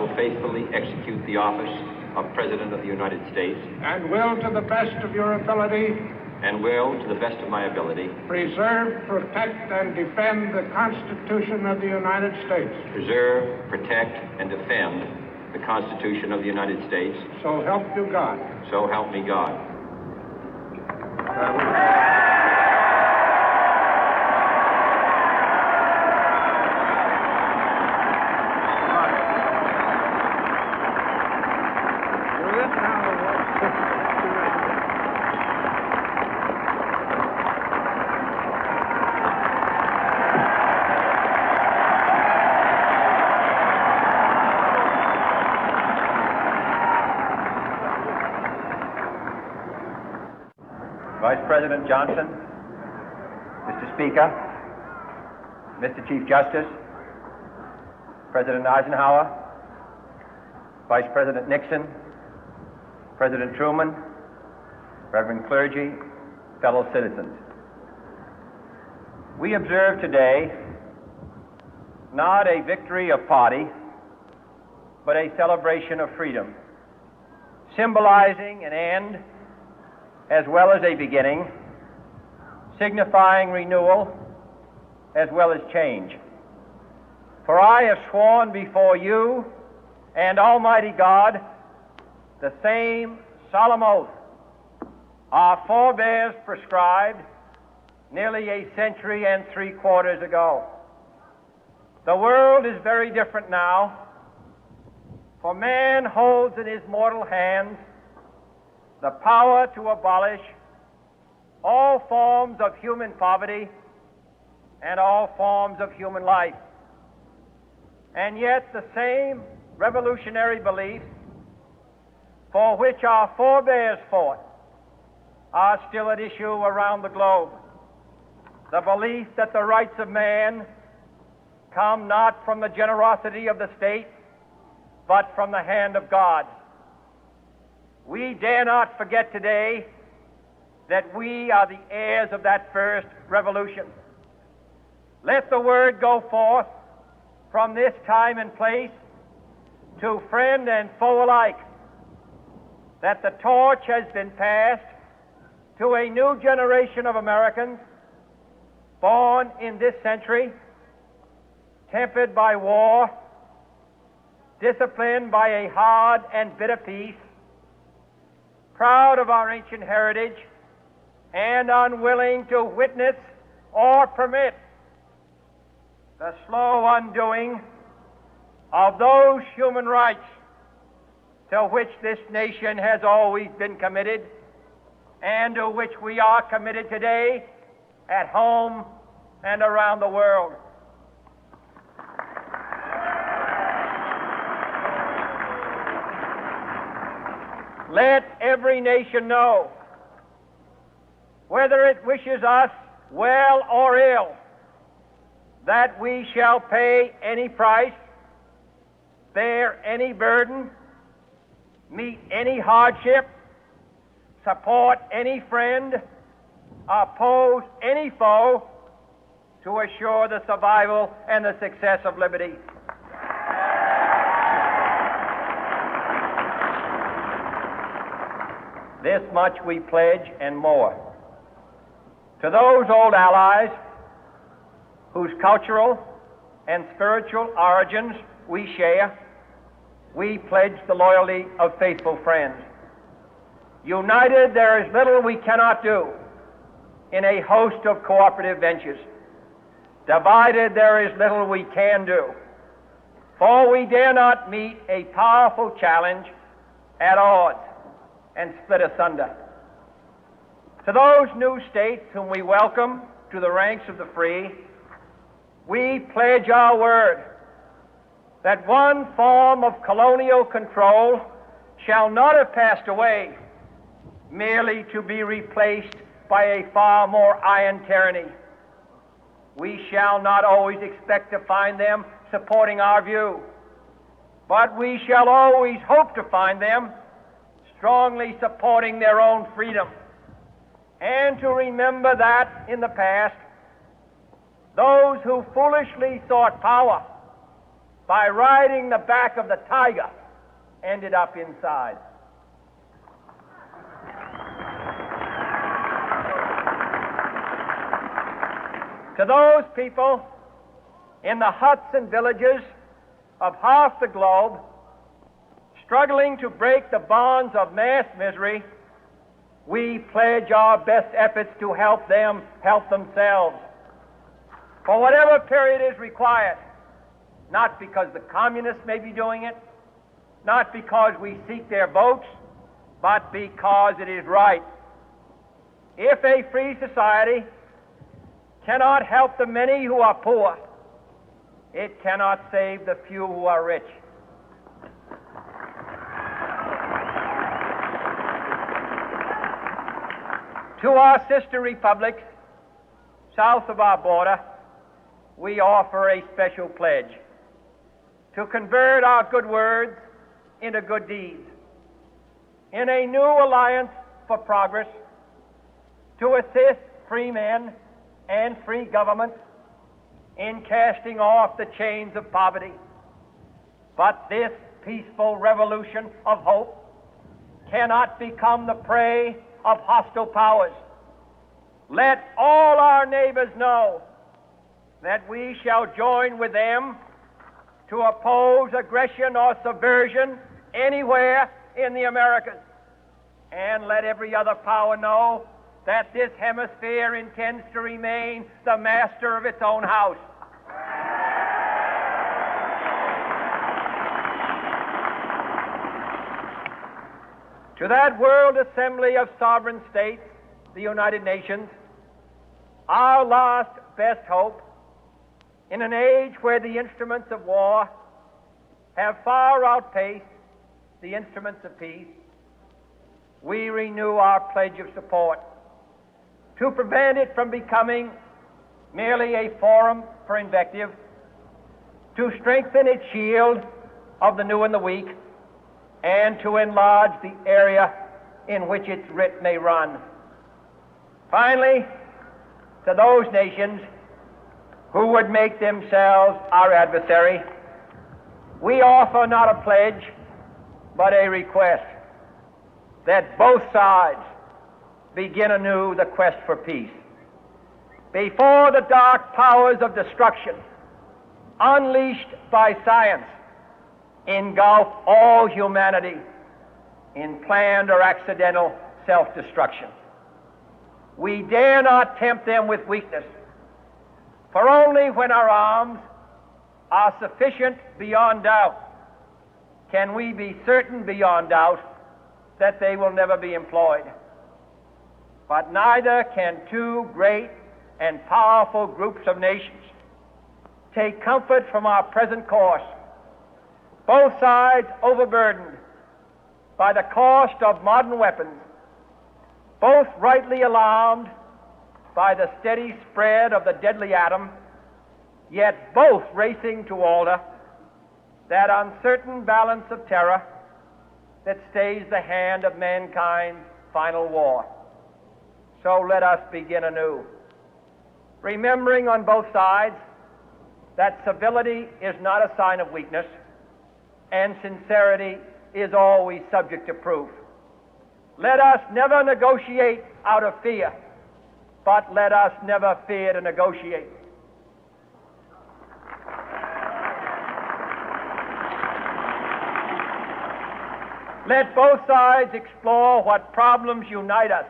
will faithfully execute the office of President of the United States. And will, to the best of your ability, and will, to the best of my ability, preserve, protect, and defend the Constitution of the United States. Preserve, protect, and defend the Constitution of the United States. So help you God. So help me God. Vice President Johnson, Mr. Speaker, Mr. Chief Justice, President Eisenhower, Vice President Nixon, President Truman, Reverend clergy, fellow citizens. We observe today not a victory of party, but a celebration of freedom, symbolizing an end as well as a beginning, signifying renewal as well as change. For I have sworn before you and Almighty God the same solemn oath our forebears prescribed nearly a century and 3/4 ago. The world is very different now, for man holds in his mortal hands the power to abolish all forms of human poverty and all forms of human life. And yet the same revolutionary beliefs for which our forebears fought are still at issue around the globe. The belief that the rights of man come not from the generosity of the state, but from the hand of God. We dare not forget today that we are the heirs of that first revolution. Let the word go forth from this time and place to friend and foe alike that the torch has been passed to a new generation of Americans born in this century, tempered by war, disciplined by a hard and bitter peace, proud of our ancient heritage, and unwilling to witness or permit the slow undoing of those human rights to which this nation has always been committed and to which we are committed today at home and around the world. Let every nation know, whether it wishes us well or ill, that we shall pay any price, bear any burden, meet any hardship, support any friend, oppose any foe to assure the survival and the success of liberty. This much we pledge and more. To those old allies whose cultural and spiritual origins we share, we pledge the loyalty of faithful friends. United, there is little we cannot do in a host of cooperative ventures. Divided, there is little we can do, for we dare not meet a powerful challenge at odds and split asunder. To those new states whom we welcome to the ranks of the free, we pledge our word that one form of colonial control shall not have passed away, merely to be replaced by a far more iron tyranny. We shall not always expect to find them supporting our view, but we shall always hope to find them strongly supporting their own freedom, and to remember that in the past, those who foolishly sought power by riding the back of the tiger, ended up inside. To those people in the huts and villages of half the globe struggling to break the bonds of mass misery, we pledge our best efforts to help them help themselves for whatever period is required, not because the communists may be doing it, not because we seek their votes, but because it is right. If a free society cannot help the many who are poor, it cannot save the few who are rich. To our sister republics south of our border, we offer a special pledge to convert our good words into good deeds, in a new alliance for progress, to assist free men and free governments in casting off the chains of poverty. But this peaceful revolution of hope cannot become the prey of hostile powers. Let all our neighbors know that we shall join with them to oppose aggression or subversion anywhere in the Americas. And let every other power know that this hemisphere intends to remain the master of its own house. To that World Assembly of Sovereign States, the United Nations, our last best hope, in an age where the instruments of war have far outpaced the instruments of peace, we renew our pledge of support to prevent it from becoming merely a forum for invective, to strengthen its shield of the new and the weak, and to enlarge the area in which its writ may run. Finally, to those nations who would make themselves our adversary, we offer not a pledge, but a request that both sides begin anew the quest for peace. Before the dark powers of destruction, unleashed by science, engulf all humanity in planned or accidental self-destruction, we dare not tempt them with weakness, for only when our arms are sufficient beyond doubt can we be certain beyond doubt that they will never be employed. But neither can two great and powerful groups of nations take comfort from our present course, both sides overburdened by the cost of modern weapons, both rightly alarmed by the steady spread of the deadly atom, yet both racing to alter that uncertain balance of terror that stays the hand of mankind's final war. So let us begin anew, remembering on both sides that civility is not a sign of weakness, and sincerity is always subject to proof. Let us never negotiate out of fear, but let us never fear to negotiate. Let both sides explore what problems unite us